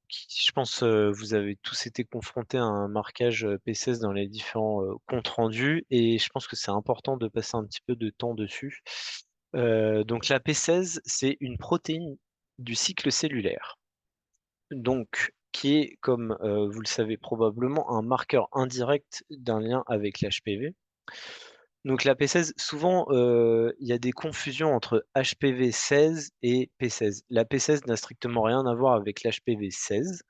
qui, je pense, vous avez tous été confrontés à un marquage P16 dans les différents comptes rendus. Et je pense que c'est important de passer un petit peu de temps dessus. Donc, la P16, c'est une protéine du cycle cellulaire. Donc, qui est, comme vous le savez probablement, un marqueur indirect d'un lien avec l'HPV. Donc la P16, souvent, il y a des confusions entre HPV-16 et P16. La P16 n'a strictement rien à voir avec l'HPV-16.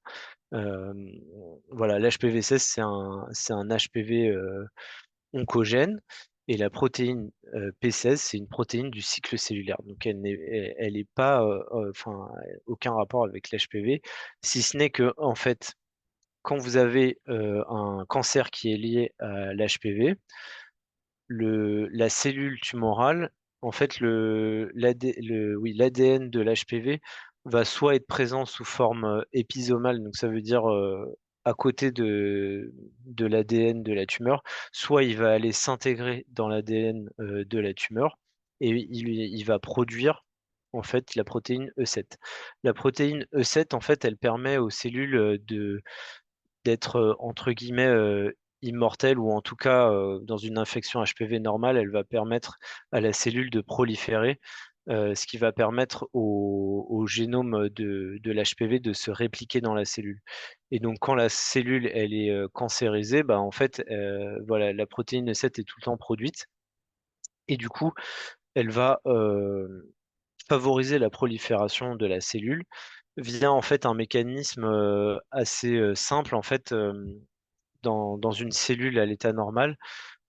Voilà, l'HPV-16, c'est un HPV oncogène et la protéine P16, c'est une protéine du cycle cellulaire. Donc elle n'est pas, enfin, aucun rapport avec l'HPV, si ce n'est que, en fait, quand vous avez un cancer qui est lié à l'HPV, la cellule tumorale, en fait, oui, l'ADN de l'HPV va soit être présent sous forme épisomale, donc ça veut dire à côté de l'ADN de la tumeur, soit il va aller s'intégrer dans l'ADN de la tumeur et il va produire en fait la protéine E7. La protéine E7, en fait, elle permet aux cellules d'être entre guillemets immortelle ou en tout cas dans une infection HPV normale, elle va permettre à la cellule de proliférer, ce qui va permettre au génome de l'HPV de se répliquer dans la cellule. Et donc quand la cellule elle est cancérisée, bah, en fait voilà, la protéine E7 est tout le temps produite et du coup elle va favoriser la prolifération de la cellule via en fait un mécanisme assez simple en fait. Dans une cellule à l'état normal,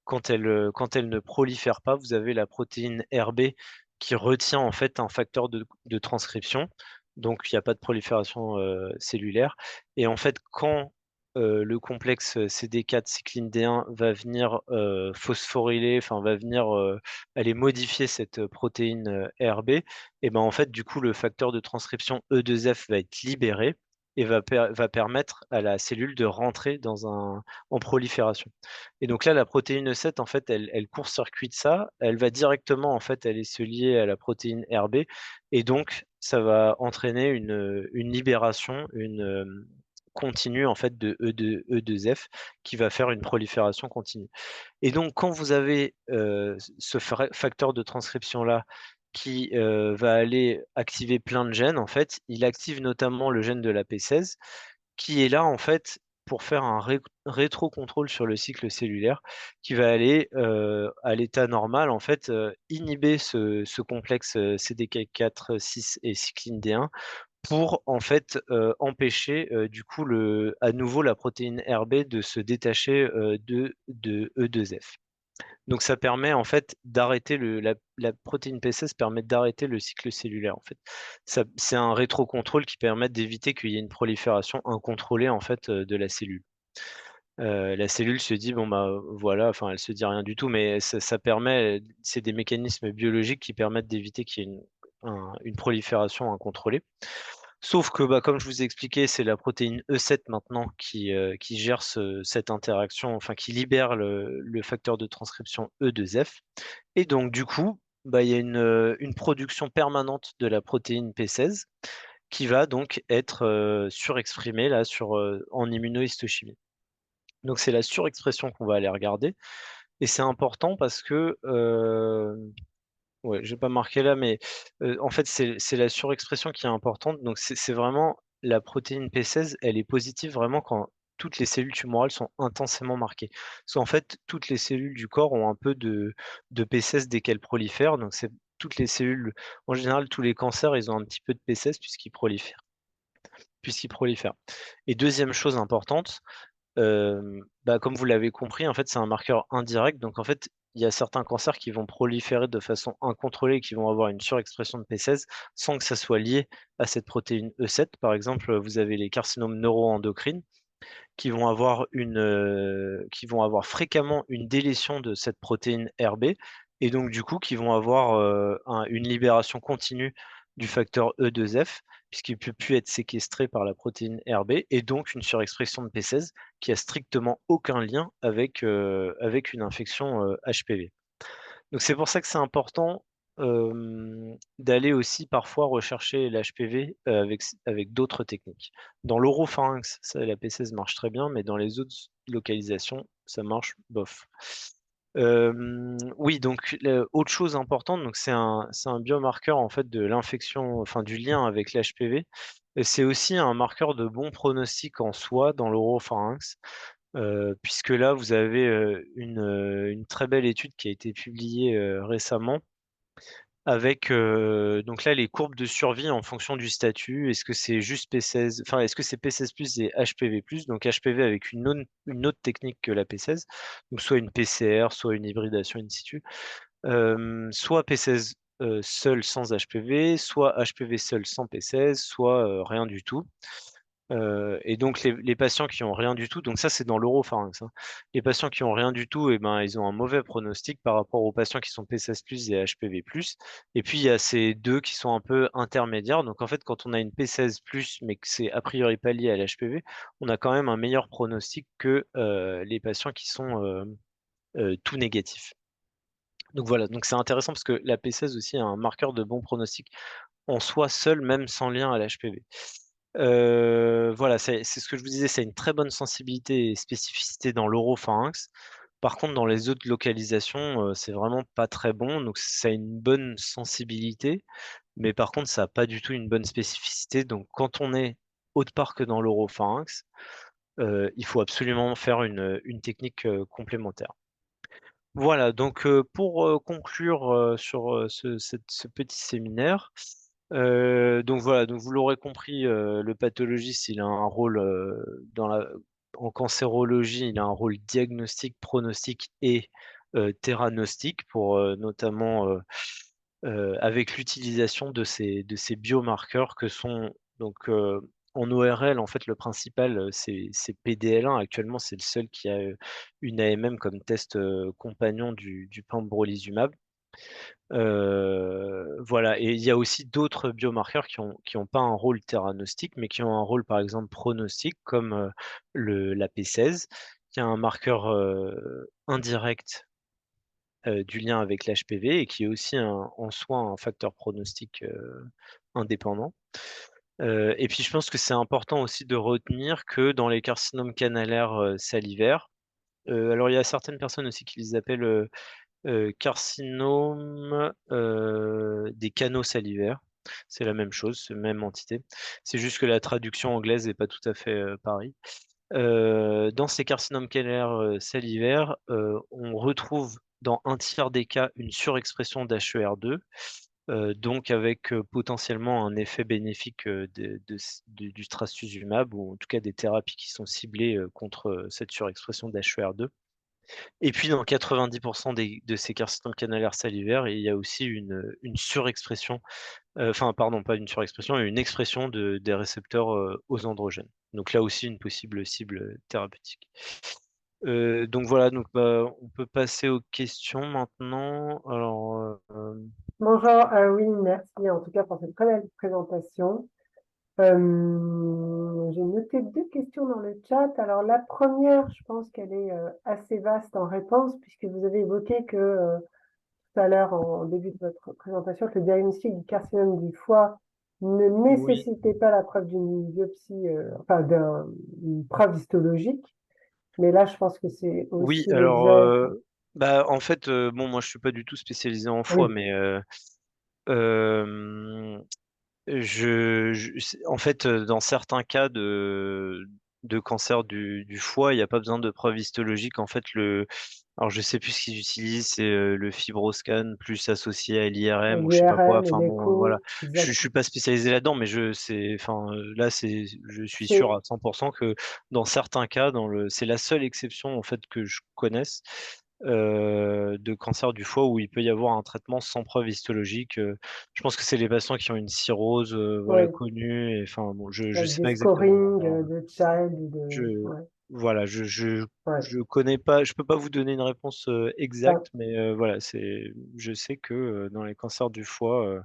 quand elle ne prolifère pas, vous avez la protéine RB qui retient en fait un facteur de transcription. Donc, il n'y a pas de prolifération cellulaire. Et en fait, quand le complexe CD4 cycline D1 va venir phosphoryler, enfin va venir aller modifier cette protéine RB, et ben en fait, du coup, le facteur de transcription E2F va être libéré et va permettre à la cellule de rentrer en prolifération. Et donc là, la protéine E7, en fait, elle court-circuite ça, elle va directement, en fait, aller se lier à la protéine RB, et donc ça va entraîner une libération, une continue, en fait, de E2F, qui va faire une prolifération continue. Et donc, quand vous avez ce facteur de transcription-là qui va aller activer plein de gènes, en fait, il active notamment le gène de la P16, qui est là, en fait, pour faire un rétrocontrôle sur le cycle cellulaire, qui va aller à l'état normal, en fait, inhiber ce complexe CDK4, 6 et cycline D1 pour en fait empêcher du coup à nouveau la protéine RB de se détacher de E2F. Donc ça permet en fait d'arrêter la protéine P16 permet d'arrêter le cycle cellulaire en fait. C'est un rétrocontrôle qui permet d'éviter qu'il y ait une prolifération incontrôlée en fait de la cellule. La cellule se dit bon bah voilà, enfin elle se dit rien du tout, mais ça permet, c'est des mécanismes biologiques qui permettent d'éviter qu'il y ait une prolifération incontrôlée. Sauf que, bah, comme je vous ai expliqué, c'est la protéine E7 maintenant qui gère cette interaction, enfin qui libère le facteur de transcription E2F. Et donc, du coup, bah, il y a une production permanente de la protéine P16 qui va donc être surexprimée là, en immunohistochimie. Donc, c'est la surexpression qu'on va aller regarder. Et c'est important parce que ouais, j'ai pas marqué là, mais en fait, c'est la surexpression qui est importante. Donc, c'est vraiment la protéine P16, elle est positive vraiment quand toutes les cellules tumorales sont intensément marquées. Parce qu'en fait, toutes les cellules du corps ont un peu de P16 dès qu'elles prolifèrent. Donc, c'est toutes les cellules, en général, tous les cancers, ils ont un petit peu de P16 puisqu'ils prolifèrent. Et deuxième chose importante, bah, comme vous l'avez compris, en fait, c'est un marqueur indirect. Donc, en fait, il y a certains cancers qui vont proliférer de façon incontrôlée et qui vont avoir une surexpression de P16 sans que ça soit lié à cette protéine E7. Par exemple, vous avez les carcinomes neuroendocrines qui vont avoir fréquemment une délétion de cette protéine RB et donc du coup qui vont avoir une libération continue du facteur E2F puisqu'il ne peut plus être séquestré par la protéine RB et donc une surexpression de P16 qui a strictement aucun lien avec une infection HPV. Donc c'est pour ça que c'est important d'aller aussi parfois rechercher l'HPV avec d'autres techniques. Dans l'oropharynx, la P16 marche très bien, mais dans les autres localisations, ça marche bof. Oui, donc autre chose importante, donc c'est un biomarqueur en fait de l'infection, enfin du lien avec l'HPV. C'est aussi un marqueur de bon pronostic en soi dans l'oropharynx. Puisque là, vous avez une très belle étude qui a été publiée récemment avec donc là les courbes de survie en fonction du statut. Est-ce que c'est juste P16, enfin est-ce que c'est P16+ et HPV+, donc HPV avec une autre technique que la P16, donc soit une PCR, soit une hybridation in situ, soit P16 seul sans HPV, soit HPV seul sans P16, soit rien du tout. Et donc les patients qui ont rien du tout, donc ça c'est dans l'oropharynx, hein. Les patients qui ont rien du tout, et ben, ils ont un mauvais pronostic par rapport aux patients qui sont P16+ et HPV+. Et puis il y a ces deux qui sont un peu intermédiaires. Donc en fait, quand on a une P16+, mais que c'est a priori pas lié à l'HPV, on a quand même un meilleur pronostic que les patients qui sont tout négatifs. Donc voilà, donc c'est intéressant parce que la P16 aussi a un marqueur de bon pronostic en soi seul, même sans lien à l'HPV. Voilà, c'est ce que je vous disais, c'est une très bonne sensibilité et spécificité dans l'oropharynx. Par contre, dans les autres localisations, c'est vraiment pas très bon. Donc, ça a une bonne sensibilité, mais par contre, ça a pas du tout une bonne spécificité. Donc, quand on est autre part que dans l'oropharynx, il faut absolument faire une technique complémentaire. Voilà, donc pour conclure sur ce petit séminaire, donc voilà, donc vous l'aurez compris, le pathologiste, il a un rôle en cancérologie, il a un rôle diagnostique, pronostic et théranostique pour notamment avec l'utilisation de ces biomarqueurs que sont donc en ORL, en fait, le principal, c'est PDL1. Actuellement, c'est le seul qui a une AMM comme test compagnon du pembrolizumab. Voilà, et il y a aussi d'autres biomarqueurs qui ont pas un rôle théranostique, mais qui ont un rôle, par exemple, pronostic, comme la P16, qui a un marqueur indirect du lien avec l'HPV et qui est aussi en soi un facteur pronostic indépendant. Et puis je pense que c'est important aussi de retenir que dans les carcinomes canalaires salivaires, alors il y a certaines personnes aussi qui les appellent carcinomes des canaux salivaires. C'est la même chose, c'est la même entité. C'est juste que la traduction anglaise n'est pas tout à fait pareil. Dans ces carcinomes canalaires salivaires, on retrouve dans un tiers des cas une surexpression d'HER2, donc avec potentiellement un effet bénéfique du trastuzumab, ou en tout cas des thérapies qui sont ciblées contre cette surexpression d'HER2. Et puis dans 90% de ces carcinomes canalaires salivaires, il y a aussi une surexpression, enfin pardon, pas une surexpression, mais une expression des récepteurs aux androgènes. Donc là aussi une possible cible thérapeutique. Donc voilà, donc bah, on peut passer aux questions maintenant. Alors, Bonjour, oui, merci en tout cas pour cette très belle présentation. J'ai noté deux questions dans le chat. Alors la première, je pense qu'elle est assez vaste en réponse, puisque vous avez évoqué que tout à l'heure, en début de votre présentation, que le diagnostic du carcinome du foie ne Oui, nécessitait pas la preuve d'une biopsie, enfin d'une preuve histologique. Mais là, je pense que c'est oui. aussi Alors, l'objet. bah, en fait, bon, moi, je suis pas du tout spécialisé en foie, Oui, mais euh, en fait, dans certains cas de cancer du foie, il n'y a pas besoin de preuve histologique. En fait, alors je sais plus ce qu'ils utilisent, c'est le fibroscan plus associé à l'IRM ou je sais pas quoi. l'IRM et Enfin bon, voilà. l'écho, Je exact. suis pas spécialisé là-dedans, mais enfin, là, je suis sûr C'est à 100% que dans certains cas, c'est la seule exception en fait que je connaisse de cancer du foie où il peut y avoir un traitement sans preuve histologique. Je pense que c'est les patients qui ont une cirrhose, voilà, oui, connue. Et, enfin, bon, je avec sais des pas exactement. scorings Alors, de child ou je, de. Ouais, voilà, ouais. je connais pas, je peux pas vous donner une réponse Ça, exacte, mais voilà, je sais que dans les cancers du foie,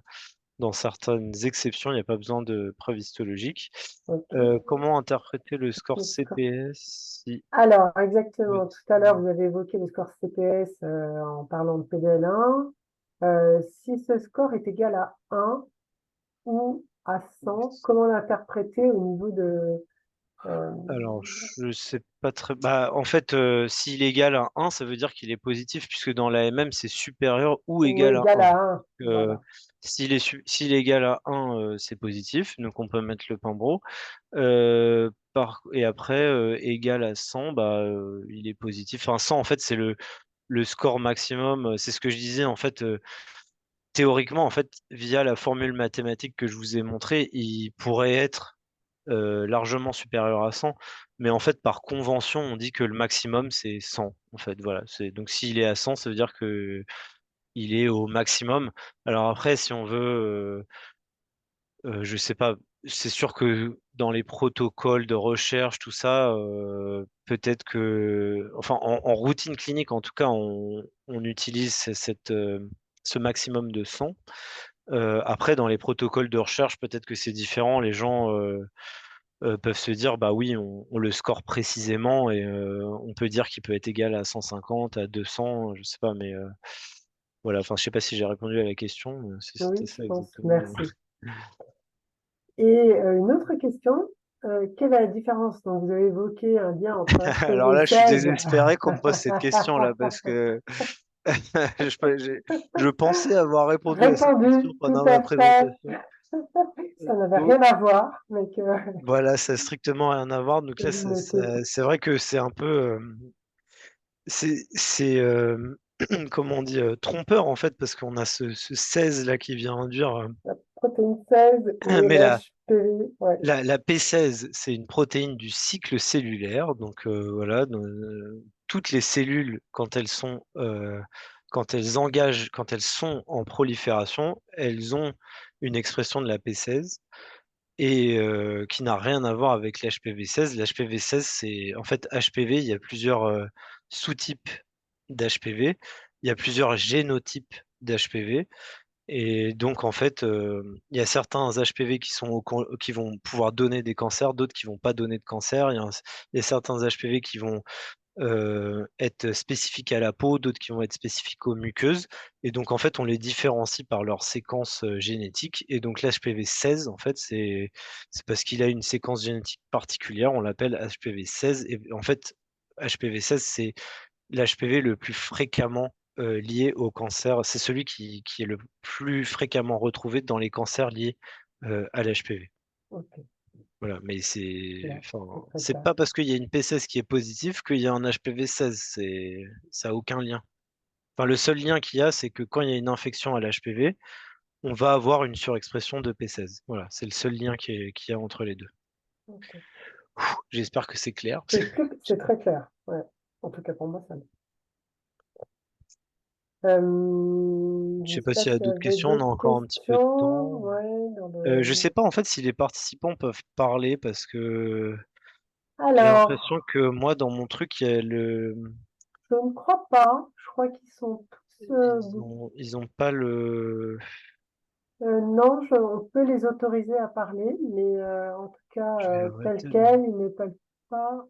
dans certaines exceptions, il n'y a pas besoin de preuve histologique. ok. Comment interpréter le score Le score. CPS si Alors, exactement, le- tout à l'heure, vous avez évoqué le score CPS en parlant de PDL1. Si ce score est égal à 1 ou à 100, comment l'interpréter au niveau de. euh, Alors, je sais pas très. Bah, en fait, s'il est égal à 1, ça veut dire qu'il est positif, puisque dans l'AMM, c'est supérieur ou ou égal à égal 1. à 1? Euh, Voilà. s'il est égal à 1, c'est positif, donc on peut mettre le pimbreau. Et après, égal à 100, bah, il est positif. Enfin, 100, en fait, c'est le score maximum. C'est ce que je disais, en fait. Théoriquement, en fait, via la formule mathématique que je vous ai montrée, il pourrait être largement supérieur à 100. Mais en fait, par convention, on dit que le maximum, c'est 100. En fait, voilà. Donc, s'il est à 100, ça veut dire que il est au maximum. Alors après, si on veut, je sais pas, c'est sûr que dans les protocoles de recherche, tout ça, peut-être que, enfin, en routine clinique, en tout cas, on utilise ce maximum de 100. Après, dans les protocoles de recherche, peut-être que c'est différent. Les gens peuvent se dire, bah oui, on le score précisément et on peut dire qu'il peut être égal à 150, à 200, je sais pas, mais voilà. Enfin, je sais pas si j'ai répondu à la question, si c'était Oui, je ça pense. exactement. Merci. Et une autre question, quelle est la différence? Donc, vous avez évoqué un lien entre Alors là, je suis HPV-16. désespéré qu'on me pose cette question-là parce que je pensais avoir répondu à cette question Répondu, tout pendant ma à fait. présentation. Ça n'avait Donc, rien à voir, mais que voilà, ça n'a strictement rien à voir. Donc que là, j'ai noté. c'est vrai que c'est un peu, c'est comment on dit, trompeur en fait, parce qu'on a ce 16 là qui vient induire. La protéine 16 et Mais le HPV. Ouais, la P16, c'est une protéine du cycle cellulaire. Donc voilà, toutes les cellules, quand elles sont en prolifération, elles ont une expression de la P16 et qui n'a rien à voir avec l'HPV-16. L'HPV-16, c'est en fait HPV, il y a plusieurs sous-types d'HPV, il y a plusieurs génotypes d'HPV. Et donc, en fait, il y a certains HPV qui vont pouvoir donner des cancers, d'autres qui vont pas donner de cancer. Il y a certains HPV qui vont être spécifiques à la peau, d'autres qui vont être spécifiques aux muqueuses. Et donc, en fait, on les différencie par leur séquence génétique. Et donc, l'HPV 16, en fait, c'est parce qu'il a une séquence génétique particulière. On l'appelle HPV 16. Et en fait, HPV 16, c'est l'HPV le plus fréquemment lié au cancer. C'est celui qui est le plus fréquemment retrouvé dans les cancers liés à l'HPV. ok, Voilà, mais clair, enfin, c'est très c'est clair. pas parce qu'il y a une P16 qui est positive qu'il y a un HPV 16. Ça a aucun lien. Enfin, le seul lien qu'il y a, c'est que quand il y a une infection à l'HPV, on va avoir une surexpression de P16. Voilà, c'est le seul lien qu'il y a entre les deux. Ok. J'espère que c'est clair. C'est très clair. Ouais. En tout cas, pour moi, ça l'est. Je Je ne sais sais pas pas s'il y a s'il y d'autres avait questions, on a d'autres encore un petit peu de questions. temps. Ouais, dans Je sais le. pas en fait si les participants peuvent parler parce que j'ai Alors, l'impression que moi dans mon truc il y a je ne crois pas. Je crois qu'ils sont tous. ils ont pas le Non, on peut les autoriser à parler, mais en tout cas, Je vais tel arrêter. quel, ils ne peuvent pas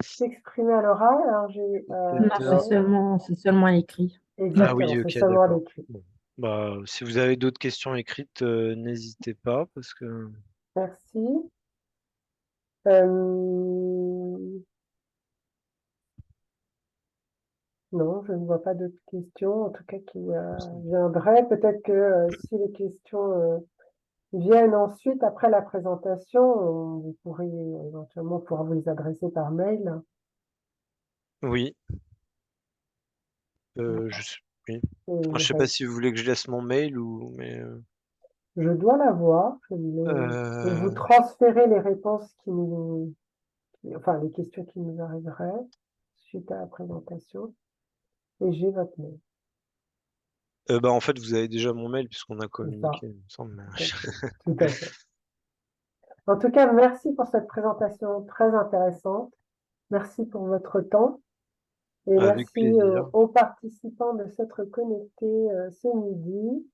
s'exprimer à l'oral. Alors, j'ai Non, Auteur. c'est seulement écrit. Ah exactement, oui, c'est ok, seulement à d'accord. l'écrit. Bon. Bah, si vous avez d'autres questions écrites, n'hésitez pas parce que. Merci. Euh, non, je ne vois pas d'autres questions, en tout cas qui viendraient. Peut-être que si les questions viennent ensuite, après la présentation, vous pourrez éventuellement pouvoir vous les adresser par mail. Oui, D'accord. oui. Et Enfin, il je sais pas reste- si vous voulez que je laisse mon mail ou mais Je dois l'avoir. Je vais vous transférer les réponses enfin, les questions qui nous arriveraient suite à la présentation. Et j'ai votre mail. bah en fait vous avez déjà mon mail puisqu'on a C'est ça, communiqué, il me semble. tout à fait. Tout à fait. En tout cas, merci pour cette présentation très intéressante. Merci pour votre temps et Avec merci plaisir. aux participants de s'être connectés ce midi.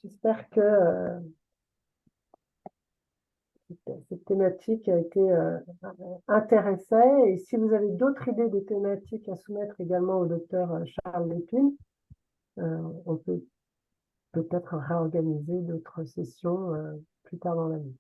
J'espère que cette thématique a été intéressée. Et si vous avez d'autres idées de thématiques à soumettre également au docteur Charles Lépine, on peut peut-être réorganiser d'autres sessions plus tard dans l'année.